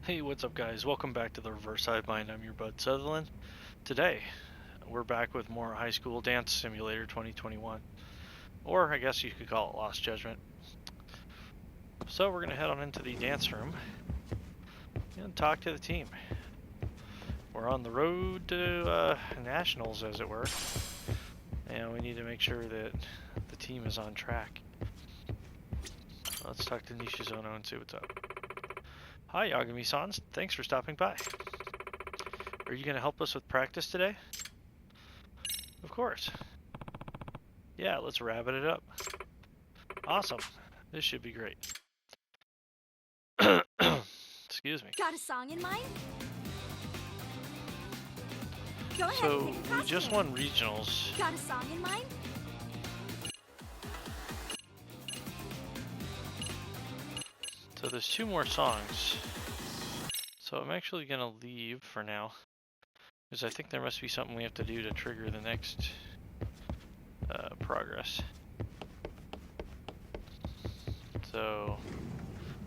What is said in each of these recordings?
Hey, what's up guys? Welcome back to the Reverse Side Mind. I'm your bud Sutherland. Today, we're back with more High School Dance Simulator 2021. Or I guess you could call it Lost Judgment. So we're going to head on into the dance room and talk to the team. We're on the road to Nationals, as it were. And we need to make sure that the team is on track. Let's talk to Nishizono and see what's up. Hi, Yagami-san. Thanks for stopping by. Are you going to help us with practice today? Of course. Yeah, let's rabbit it up. Awesome. This should be great. Excuse me. Got a song in mind? Go ahead So, and pick a we costume. just won regionals. Got a song in mind? So there's 2 more songs. So I'm actually going to leave for now, because I think there must be something we have to do to trigger the next progress. So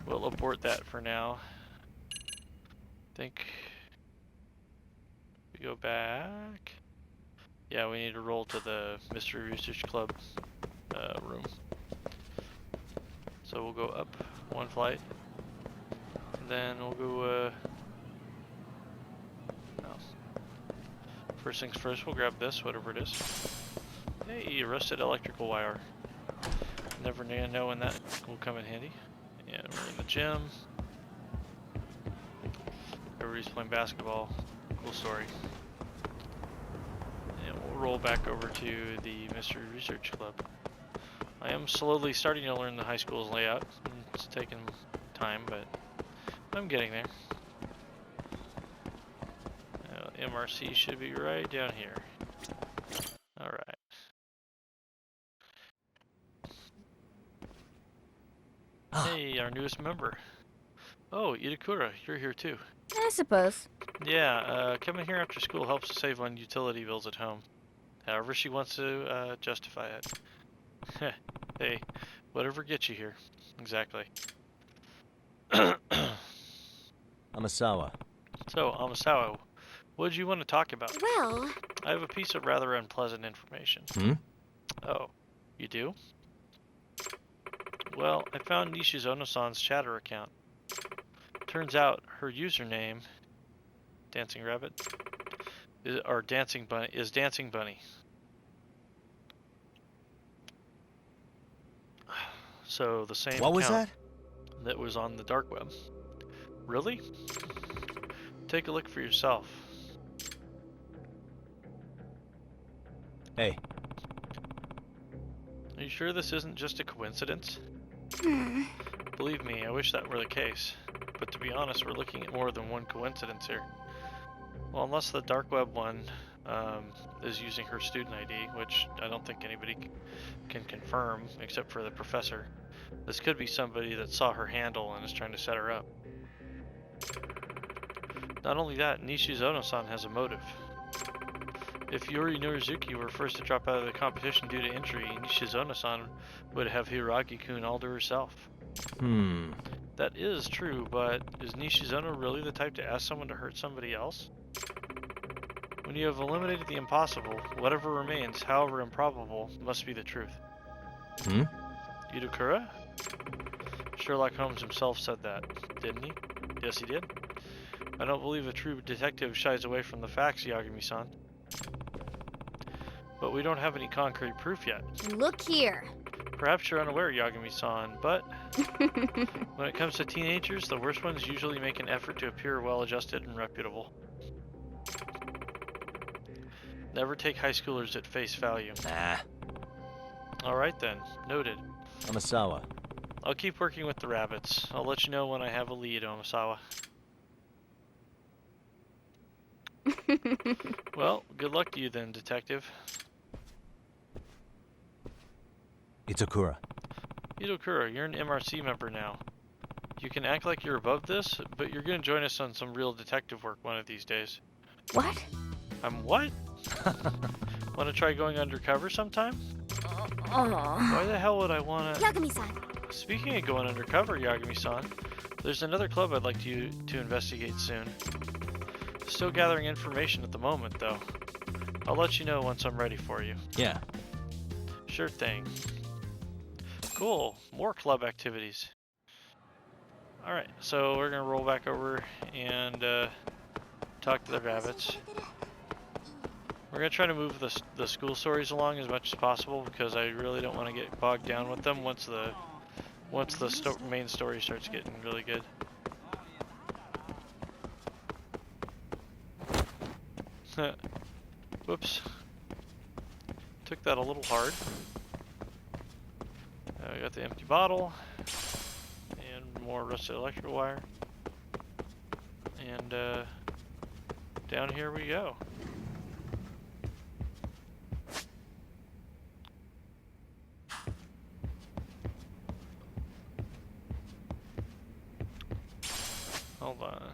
we'll abort that for now. I think we go back. Yeah, we need to roll to the Mystery Research Club room. So we'll go up 1 flight, and then we'll go, first things first, we'll grab this, whatever it is. Hey, rusted electrical wire. Never know when that will come in handy. And we're in the gym. Everybody's playing basketball. Cool story. And we'll roll back over to the Mystery Research Club. I am slowly starting to learn the high school's layout. It's taking time, but I'm getting there. MRC should be right down here. Alright. Hey, our newest member. Oh, Itakura, you're here too. I suppose. Yeah, coming here after school helps to save on utility bills at home. However she wants to justify it. Hey, whatever gets you here. Exactly. Amasawa. So, Amasawa, what did you want to talk about? Well, I have a piece of rather unpleasant information. Oh, you do? Well, I found Nishizono-san's chatter account. Turns out her username, Dancing Rabbit, is Dancing Bunny. So the same What was account that? that was on the dark web. Really? Take a look for yourself. Hey, Are you sure this isn't just a coincidence? Believe me, I wish that were the case. But to be honest, we're looking at more than one coincidence here. Well, unless the dark web one is using her student ID, which I don't think anybody can confirm except for the professor. This could be somebody that saw her handle and is trying to set her up. Not only that, Nishizono-san has a motive. If Yuri Norizuki were first to drop out of the competition due to injury, Nishizono-san would have Hiragi-kun all to herself. That is true, but is Nishizono really the type to ask someone to hurt somebody else? When you have eliminated the impossible, whatever remains, however improbable, must be the truth. Yudokura? Sherlock Holmes himself said that, didn't he? Yes, he did. I don't believe a true detective shies away from the facts, Yagami-san. But we don't have any concrete proof yet. look here. Perhaps you're unaware, Yagami-san, but when it comes to teenagers, the worst ones usually make an effort to appear well-adjusted and reputable. Never take high schoolers at face value. Nah. Alright then, noted. Amasawa. I'll keep working with the rabbits. I'll let you know when I have a lead, Omasawa. Well, good luck to you then, detective. Itakura. Itokura, you're an MRC member now. You can act like you're above this, but you're gonna join us on some real detective work one of these days. What? I'm what? Wanna try going undercover sometime? Oh. Why the hell would I wanna... Yagami-san. Speaking of going undercover, Yagami-san, There's another club I'd like you to investigate soon. Still gathering information at the moment, though. I'll let you know once I'm ready for you. Yeah. Sure thing. Cool. More club activities. Alright, so we're gonna roll back over and talk to the rabbits. We're gonna try to move the school stories along as much as possible because I really don't want to get bogged down with them once the main story starts getting really good. Whoops. Took that a little hard. We got the empty bottle and more rusted electrical wire. And down here we go. Hold on.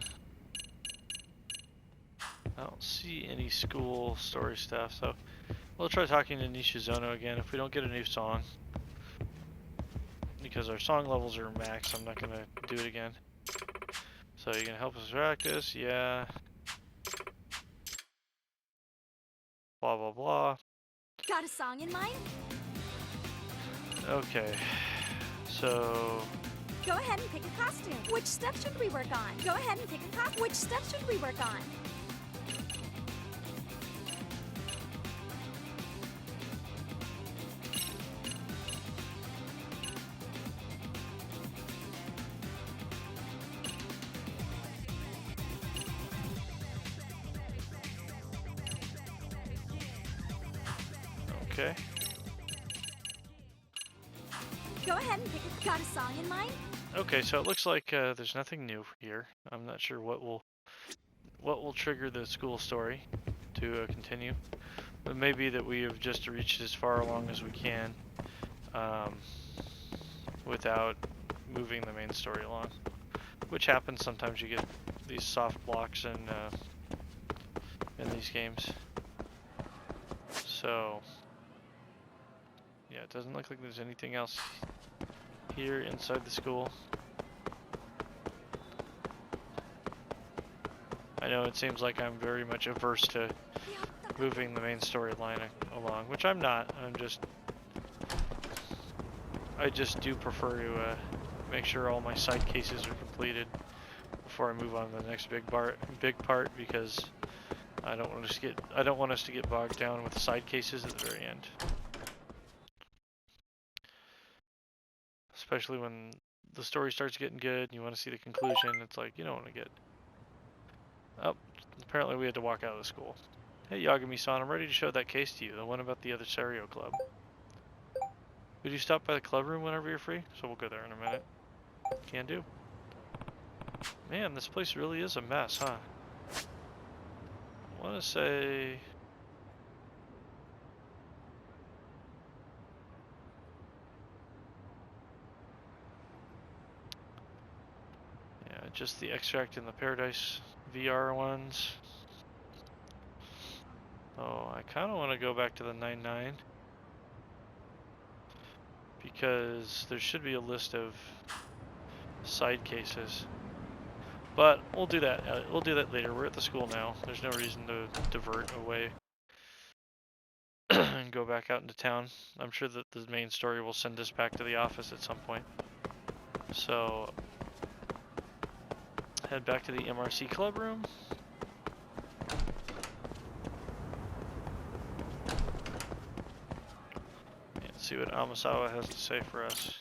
I don't see any school story stuff, so we'll try talking to Nishizono again if we don't get a new song. Because our song levels are max, I'm not gonna do it again. So you can help us practice, yeah. Blah blah blah. Got a song in mind? Okay. So Go ahead and pick a costume. Which step should we work on? Go ahead and pick a costume. Which step should we work on? okay. Go ahead and pick a... Got a song in mind? Okay, so it looks like there's nothing new here. I'm not sure what will trigger the school story to continue. It may be that we have just reached as far along as we can without moving the main story along, which happens sometimes. You get these soft blocks in these games. So yeah, it doesn't look like there's anything else here inside the school. I know it seems like I'm very much averse to moving the main storyline along, which I'm not. I just do prefer to make sure all my side cases are completed before I move on to the next big part because I don't want us to get bogged down with side cases at the very end. Especially when the story starts getting good and you want to see the conclusion, it's like you don't want to get... Oh, apparently we had to walk out of the school. Hey Yagami-san, I'm ready to show that case to you, the one about the other Serio club. Would you stop by the club room whenever you're free? So we'll go there in a minute. Can do. Man, this place really is a mess, huh? I want to say... just the extract and the Paradise VR ones. Oh, I kind of want to go back to the 9.9 because there should be a list of side cases. But we'll do that. We'll do that later. We're at the school now. There's no reason to divert away and go back out into town. I'm sure that the main story will send us back to the office at some point. So head back to the MRC club room. And see what Amasawa has to say for us.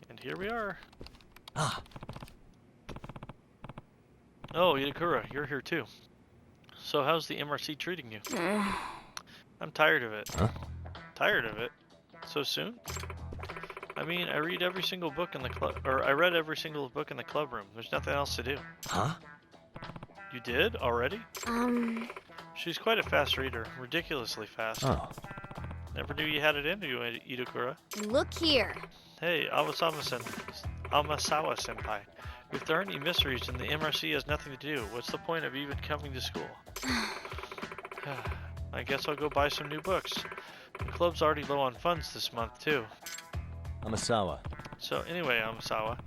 And here we are. Ah. Oh, Itakura, you're here too. So how's the MRC treating you? I'm tired of it. Huh? Tired of it? So soon? I mean, I read every single book in the club, or I read every single book in the club room. There's nothing else to do. Huh? You did? Already? She's quite a fast reader. Ridiculously fast. Oh. Never knew you had it in you, Itakura. Look here. Hey, Amasawa-senpai. If there aren't any mysteries, then the MRC has nothing to do. What's the point of even coming to school? I guess I'll go buy some new books. The club's already low on funds this month, too. Amasawa. So anyway, Amasawa,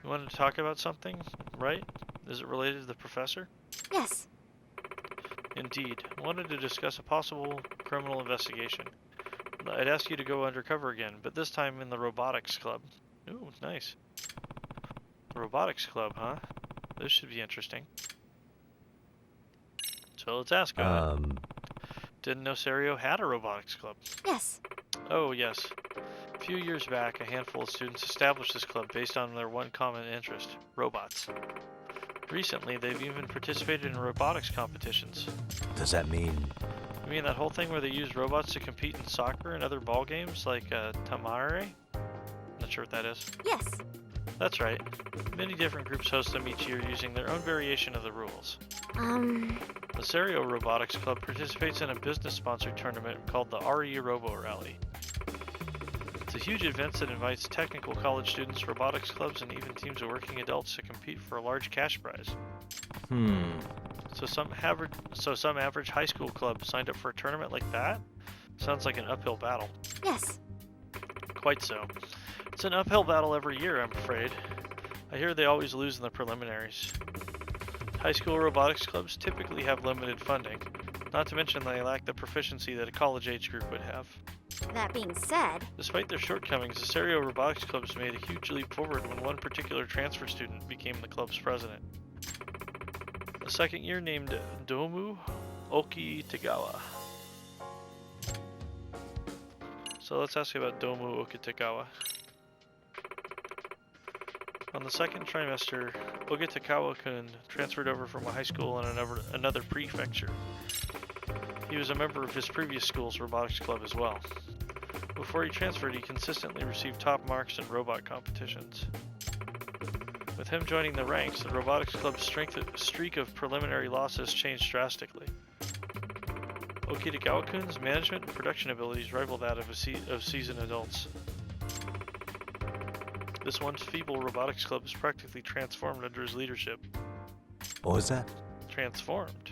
you wanted to talk about something, right? Is it related to the professor? Yes. Indeed. I wanted to discuss a possible criminal investigation. I'd ask you to go undercover again, but this time in the Robotics Club. Ooh, nice. The Robotics Club, huh? This should be interesting. So let's ask. Didn't know Serio had a Robotics Club. Yes. Oh, yes. A few years back, a handful of students established this club based on their one common interest, robots. Recently, they've even participated in robotics competitions. Does that mean... You mean that whole thing where they use robots to compete in soccer and other ball games, like Tamare? Not sure what that is. Yes. That's right. Many different groups host them each year using their own variation of the rules. The Serio Robotics Club participates in a business-sponsored tournament called the RE Robo Rally. It's a huge event that invites technical college students, robotics clubs, and even teams of working adults to compete for a large cash prize. So some average high school club signed up for a tournament like that? Sounds like an uphill battle. Yes. Quite so. It's an uphill battle every year, I'm afraid. I hear they always lose in the preliminaries. High school robotics clubs typically have limited funding, not to mention they lack the proficiency that a college age group would have. That being said... Despite their shortcomings, the Serio Robotics Clubs made a huge leap forward when one particular transfer student became the club's president. A second year named Domu Okitagawa. So let's ask you about Domu Okitagawa. On the second trimester, Okitagawa-kun transferred over from a high school in another prefecture. He was a member of his previous school's robotics club as well. Before he transferred, he consistently received top marks in robot competitions. With him joining the ranks, the robotics club's streak of preliminary losses changed drastically. Okitagawa-kun's management and production abilities rival that of seasoned adults. This once feeble robotics club is practically transformed under his leadership. What was that? Transformed.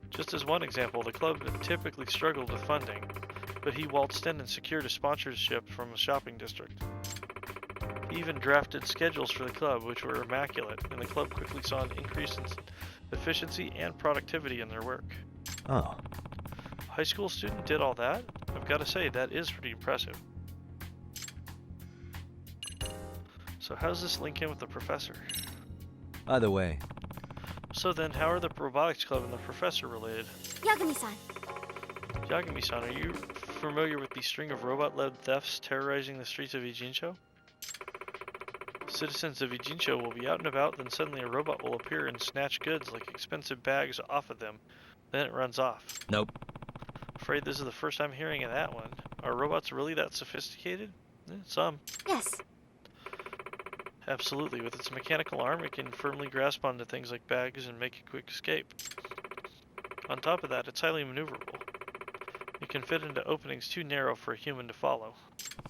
Just as one example, the club typically struggled with funding, but he waltzed in and secured a sponsorship from a shopping district. He even drafted schedules for the club, which were immaculate, and the club quickly saw an increase in efficiency and productivity in their work. Oh. A high school student did all that? I've got to say, that is pretty impressive. So how does this link in with the professor? Either way. So then, how are the robotics club and the professor related? Yagami-san. Yagami-san, are you familiar with the string of robot-led thefts terrorizing the streets of Ijincho? Citizens of Ijincho will be out and about, then suddenly a robot will appear and snatch goods like expensive bags off of them. Then it runs off. Nope. Afraid this is the first I'm hearing of that one. Are robots really that sophisticated? Some. Yes. Absolutely. With its mechanical arm, it can firmly grasp onto things like bags and make a quick escape. On top of that, it's highly maneuverable. It can fit into openings too narrow for a human to follow.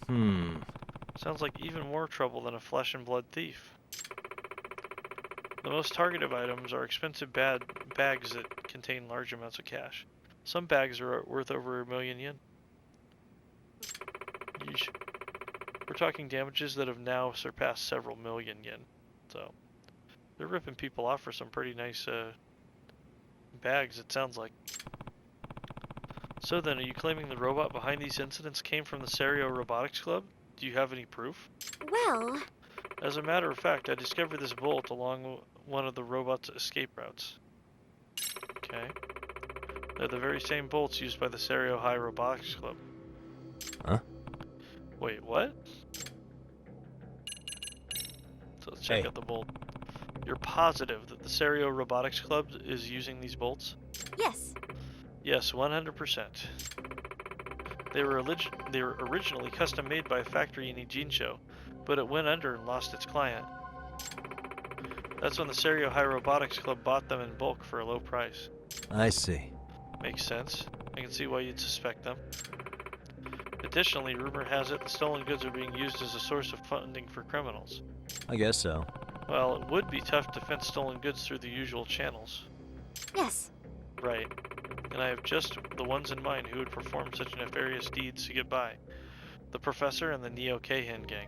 Sounds like even more trouble than a flesh and blood thief. The most targeted items are expensive bags that contain large amounts of cash. Some bags are worth over 1 million yen. Yeesh. We're talking damages that have now surpassed several million yen. So, they're ripping people off for some pretty nice bags, it sounds like. So then, are you claiming the robot behind these incidents came from the Serio Robotics Club? Do you have any proof? Well... As a matter of fact, I discovered this bolt along one of the robot's escape routes. Okay. They're the very same bolts used by the Serio High Robotics Club. Huh? Wait, what? So let's check Hey. out the bolt. You're positive that the Serio Robotics Club is using these bolts? Yes. Yes, 100%. They were originally custom made by a factory in Ijincho, but it went under and lost its client. That's when the Serio High Robotics Club bought them in bulk for a low price. I see. Makes sense. I can see why you'd suspect them. Additionally, rumor has it the stolen goods are being used as a source of funding for criminals. I guess so. Well, it would be tough to fence stolen goods through the usual channels. Yes. Right. And I have just the ones in mind who would perform such nefarious deeds to get by. The professor and the Neo Kahin gang.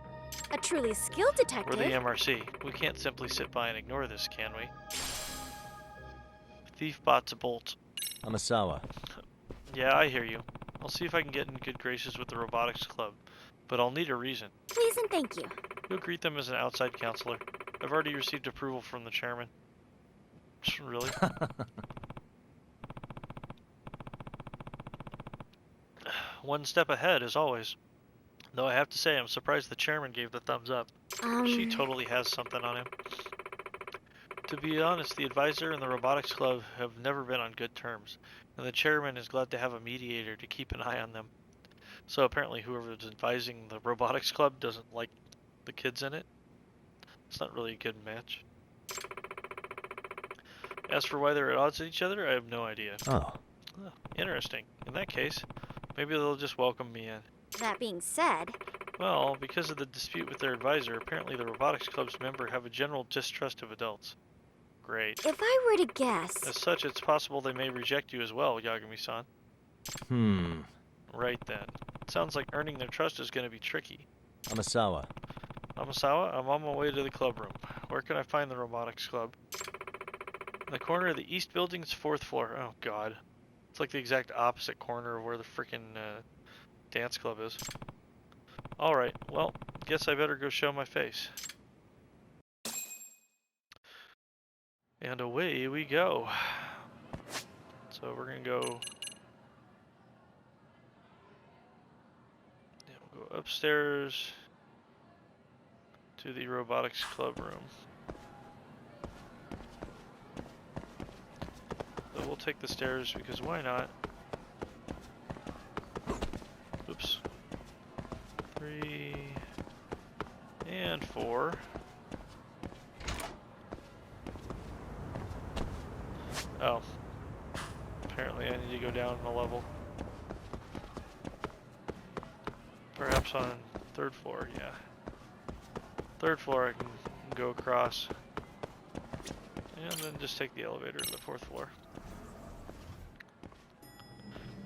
A truly skilled We're detective. the MRC. We can't simply sit by and ignore this, can we? Thief bots a bolt. Amasawa. Yeah, I hear you. I'll see if I can get in good graces with the Robotics Club, but I'll need a reason. Please and thank you. You'll greet them as an outside counselor. I've already received approval from the chairman. Really? One step ahead, as always. Though I have to say, I'm surprised the chairman gave the thumbs up. She totally has something on him. To be honest, the advisor and the Robotics Club have never been on good terms, and the chairman is glad to have a mediator to keep an eye on them. So apparently whoever is advising the Robotics Club doesn't like the kids in it. It's not really a good match. As for why they're at odds with each other, I have no idea. Oh. Oh, interesting. In that case, maybe they'll just welcome me in. That being said, Well, because of the dispute with their advisor, apparently the Robotics Club's members have a general distrust of adults. Great. if I were to guess, As such, it's possible they may reject you as well, Yagami-san. Right then. It sounds like earning their trust is going to be tricky. Amasawa. Amasawa, I'm on my way to the club room. Where can I find the Robotics Club? In the corner of the east building's 4th floor. Oh god. It's like the exact opposite corner of where the frickin' dance club is. Alright, well, guess I better go show my face. And away we go. So we're gonna go... Yeah, we'll go upstairs to the Robotics Club room. So we'll take the stairs because why not? Oops. 3 and 4. Oh. Apparently I need to go down a level. Perhaps on 3rd floor, yeah. 3rd floor I can go across. And then just take the elevator to the 4th floor.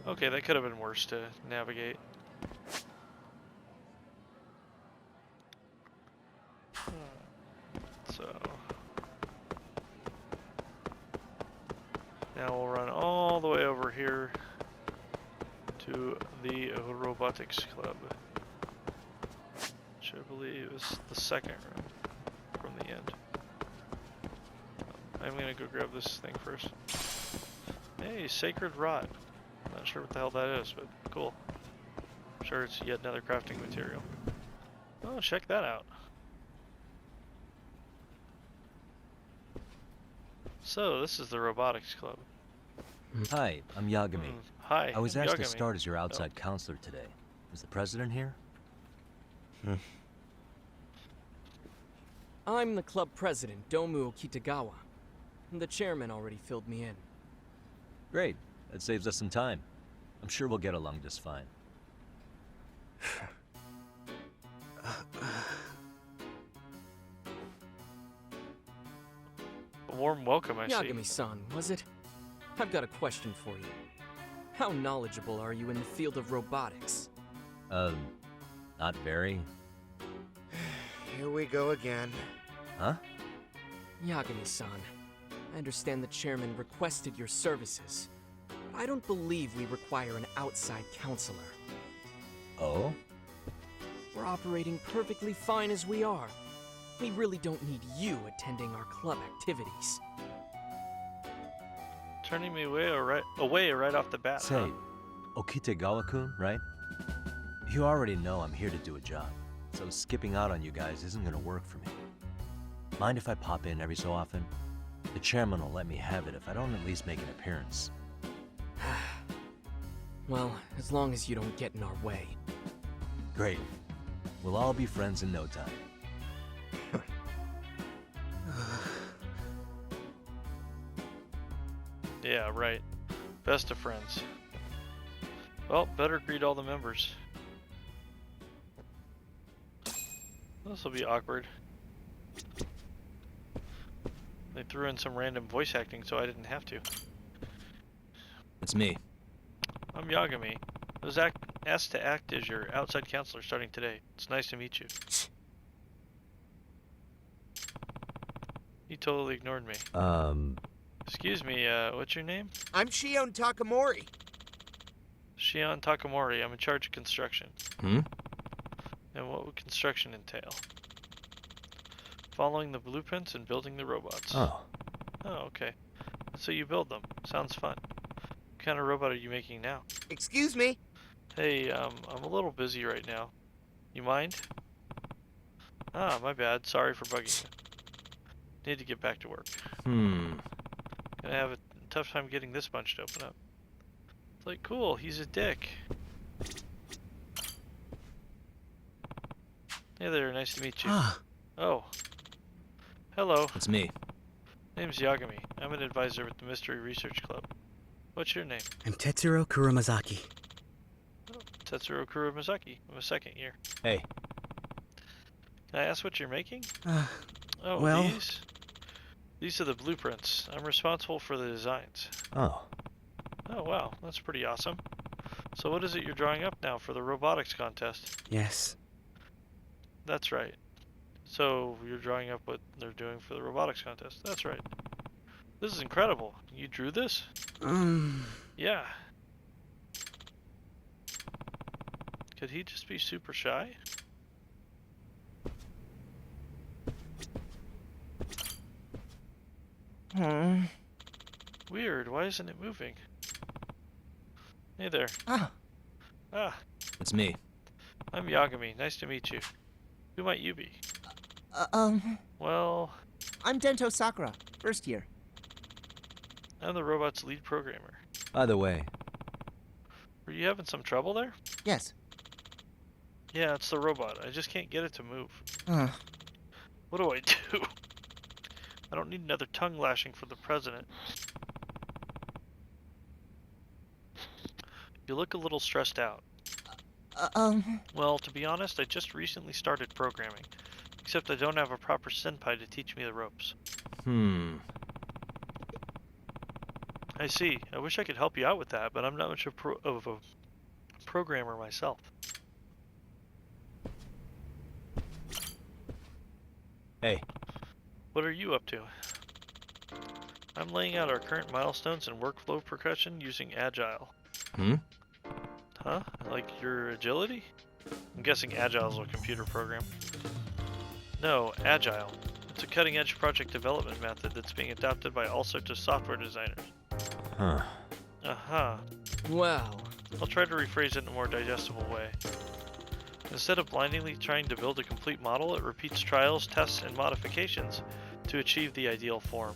Okay, that could have been worse to navigate. So now we'll run all the way over here to the Robotics Club, which I believe is the 2nd room from the end. I'm gonna go grab this thing first. Hey, Sacred Rod. Not sure what the hell that is, but cool. I'm sure it's yet another crafting material. Oh, check that out. So, this is the Robotics Club. Hi, I'm Yagami. Hi, I was I'm asked to Yagami. start as your outside counselor today. Is the president here? I'm the club president, Domu Kitagawa. The chairman already filled me in. Great. That saves us some time. I'm sure we'll get along just fine. A warm welcome, I see. Yagami-san, was it? I've got a question for you. How knowledgeable are you in the field of robotics? Not very. Here we go again. Huh? Yagami-san, I understand the chairman requested your services. But I don't believe we require an outside counselor. Oh? We're operating perfectly fine as we are. We really don't need you attending our club activities. Turning me away right off the bat. Say, Huh? Okitegawa-kun, right? You already know I'm here to do a job, so skipping out on you guys isn't gonna work for me. Mind if I pop in every so often? The chairman will let me have it if I don't at least make an appearance. Well, as long as you don't get in our way. Great. We'll all be friends in no time. Yeah, right. Best of friends. Well, better greet all the members. This will be awkward. They threw in some random voice acting, so I didn't have to. It's me. I'm Yagami. asked to act as your outside counselor starting today. It's nice to meet you. He totally ignored me. Excuse me, what's your name? I'm Shion Takamori. Shion Takamori. I'm in charge of construction. Hmm? And what would construction entail? Following the blueprints and building the robots. Oh. Oh, okay. So you build them. Sounds fun. What kind of robot are you making now? Excuse me. Hey, I'm a little busy right now. You mind? Ah, my bad. Sorry for bugging you. Need to get back to work. Hmm. Gonna have a tough time getting this bunch to open up. It's like, cool, he's a dick. Hey there, nice to meet you. Ah, Oh. Hello, It's me. name's Yagami. I'm an advisor with the Mystery Research Club. What's your name? I'm Tetsuro Kuromazaki. Tetsuro Kuromazaki. I'm a second year. Hey. Can I ask what you're making? Uh, Oh, well- these? These are the blueprints. I'm responsible for the designs. Oh. Oh, wow, that's pretty awesome. So what is it you're drawing up now for the robotics contest? yes. That's right. So you're drawing up what they're doing for the robotics contest. That's right. This is incredible. You drew this? Yeah. Could he just be super shy? Weird. Why isn't it moving? Hey there. Ah, Ah, It's me. I'm Yagami. Nice to meet you. Who might you be? Well, I'm Dento Sakura, first year. I'm the robot's lead programmer. By the way, Were you having some trouble there? Yes. Yeah, it's the robot. I just can't get it to move. Uh, What do I do? I don't need another tongue lashing from the president. You look a little stressed out. Well, to be honest, I just recently started programming. Except I don't have a proper senpai to teach me the ropes. I see. I wish I could help you out with that, but I'm not much of a programmer myself. Hey. What are you up to? I'm laying out our current milestones and workflow progression using Agile. Hmm? Huh? Like your agility? I'm guessing Agile is a computer program. No, Agile. It's a cutting-edge project development method that's being adopted by all sorts of software designers. Huh. Uh-huh. Well, I'll try to rephrase it in a more digestible way. Instead of blindly trying to build a complete model, it repeats trials, tests, and modifications to achieve the ideal form.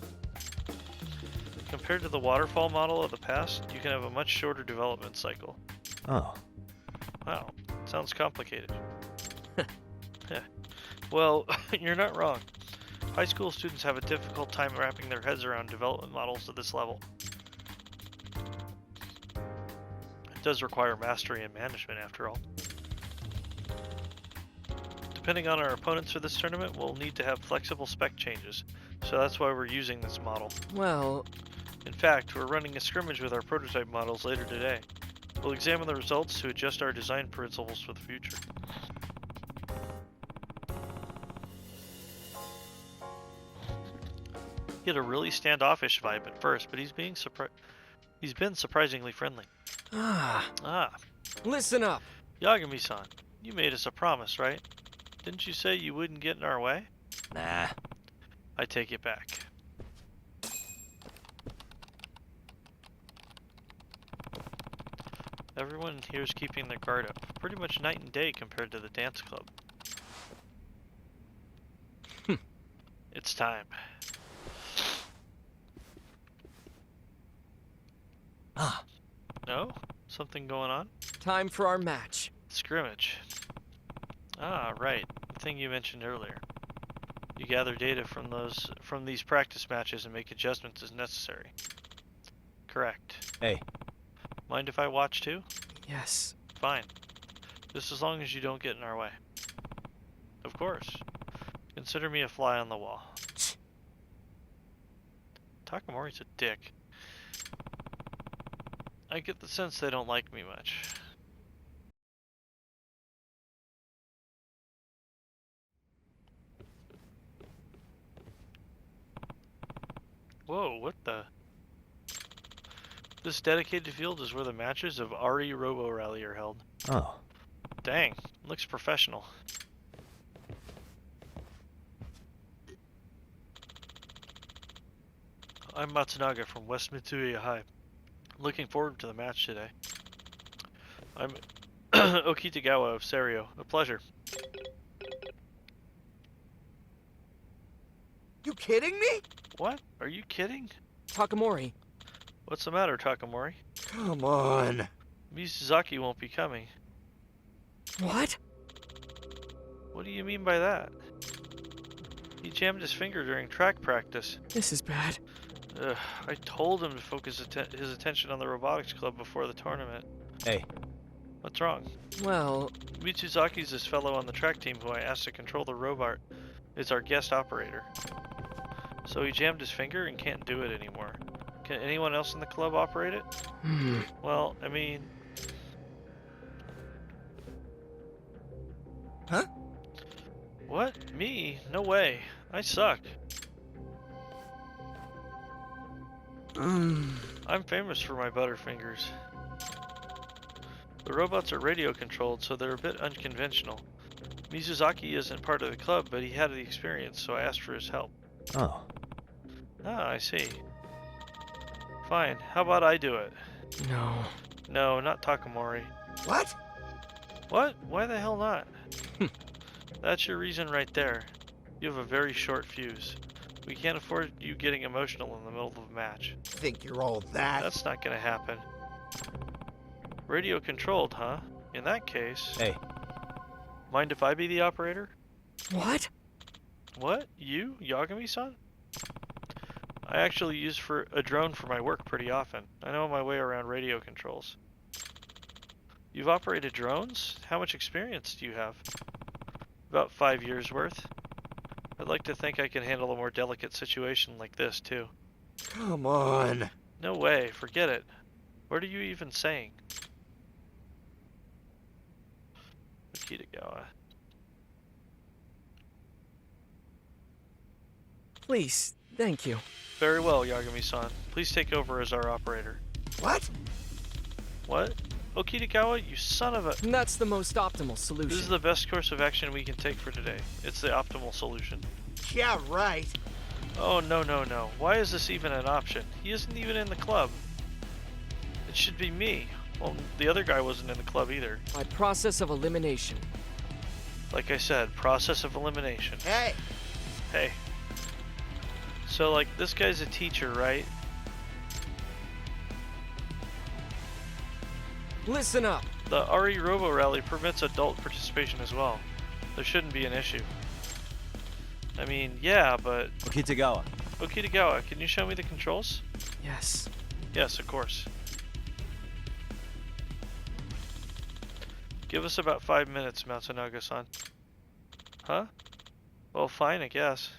Compared to the waterfall model of the past, you can have a much shorter development cycle. Oh. Wow, sounds complicated. Yeah. Well, you're not wrong. High school students have a difficult time wrapping their heads around development models at this level. It does require mastery and management, after all. Depending on our opponents for this tournament, we'll need to have flexible spec changes, so that's why we're using this model. well, In fact, we're running a scrimmage with our prototype models later today. We'll examine the results to adjust our design principles for the future. He had a really standoffish vibe at first, but he's been surprisingly friendly. Ah, listen up. Yagami-san, you made us a promise, right? Didn't you say you wouldn't get in our way? Nah. I take it back. Everyone here is keeping their guard up, pretty much night and day compared to the dance club. It's time. Ah. No? Something going on? Time for our match. Scrimmage. Ah, right. The thing you mentioned earlier. You gather data from these practice matches and make adjustments as necessary. Correct. Hey. Mind if I watch too? Yes. Fine. Just as long as you don't get in our way. Of course. Consider me a fly on the wall. Takamori's a dick. I get the sense they don't like me much. Whoa, what the? This dedicated field is where the matches of RE Robo Rally are held. Oh. Dang, looks professional. I'm Matsunaga from West Mitsuya High. Looking forward to the match today. I'm Okitagawa of Serio. A pleasure. You kidding me? What? Are you kidding? Takamori, What's the matter, Takamori? Come on. Mizuzaki won't be coming. what? What do you mean by that? He jammed his finger during track practice. This is bad. Ugh, I told him to focus his attention on the robotics club before the tournament. Hey, What's wrong? Well, Mitsuzaki's this fellow on the track team who I asked to control the robot. Is our guest operator. So he jammed his finger and can't do it anymore. Can anyone else in the club operate it? Well, I mean... Huh? What? Me? No way. I suck. I'm famous for my butterfingers. The robots are radio controlled, so they're a bit unconventional. Mizuzaki isn't part of the club, but he had the experience, so I asked for his help. oh. Ah, I see. Fine, how about I do it? no. No, not Takamori. What? What? Why the hell not? That's your reason right there. You have a very short fuse. We can't afford you getting emotional in the middle of a match. Think you're all that? That's not gonna happen. Radio controlled, huh? In that case... Hey, Mind if I be the operator? What? What? You? Yagami-san? I actually use a drone for my work pretty often. I know my way around radio controls. You've operated drones? How much experience do you have? About 5 years worth. I'd like to think I can handle a more delicate situation like this, too. Come on. No way, forget it. What are you even saying? Akitagawa. Please, thank you. Very well, Yagami-san. Please take over as our operator. What? What? Okitagawa, you son of a... That's the most optimal solution. This is the best course of action we can take for today. It's the optimal solution. Yeah, right. Oh, no, no, no. Why is this even an option? He isn't even in the club. It should be me. Well, the other guy wasn't in the club either. By process of elimination. Like I said, process of elimination. Hey, Hey. So, like, this guy's a teacher, right? Listen up. The RE Robo Rally permits adult participation as well. There shouldn't be an issue. I mean, yeah, but... Okitagawa. Okitagawa, can you show me the controls? Yes. Yes, of course. Give us about 5 minutes, Matsunaga-san. Huh? Well, fine, I guess.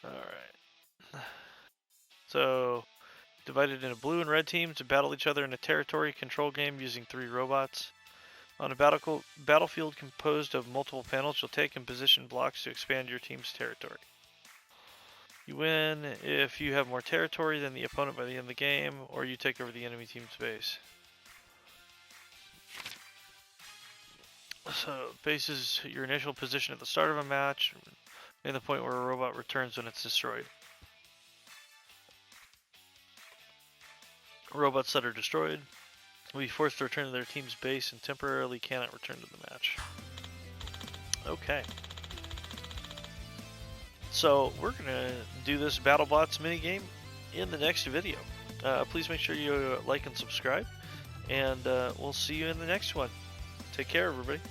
Alright. So, divided into blue and red teams to battle each other in a territory control game using 3 robots. On a battlefield composed of multiple panels, you'll take and position blocks to expand your team's territory. You win if you have more territory than the opponent by the end of the game, or you take over the enemy team's base. So, base is your initial position at the start of a match, and the point where a robot returns when it's destroyed. Robots that are destroyed will be forced to return to their team's base and temporarily cannot return to the match. Okay. So we're gonna do this BattleBots minigame in the next video. Please make sure you like and subscribe, and we'll see you in the next one. Take care, everybody.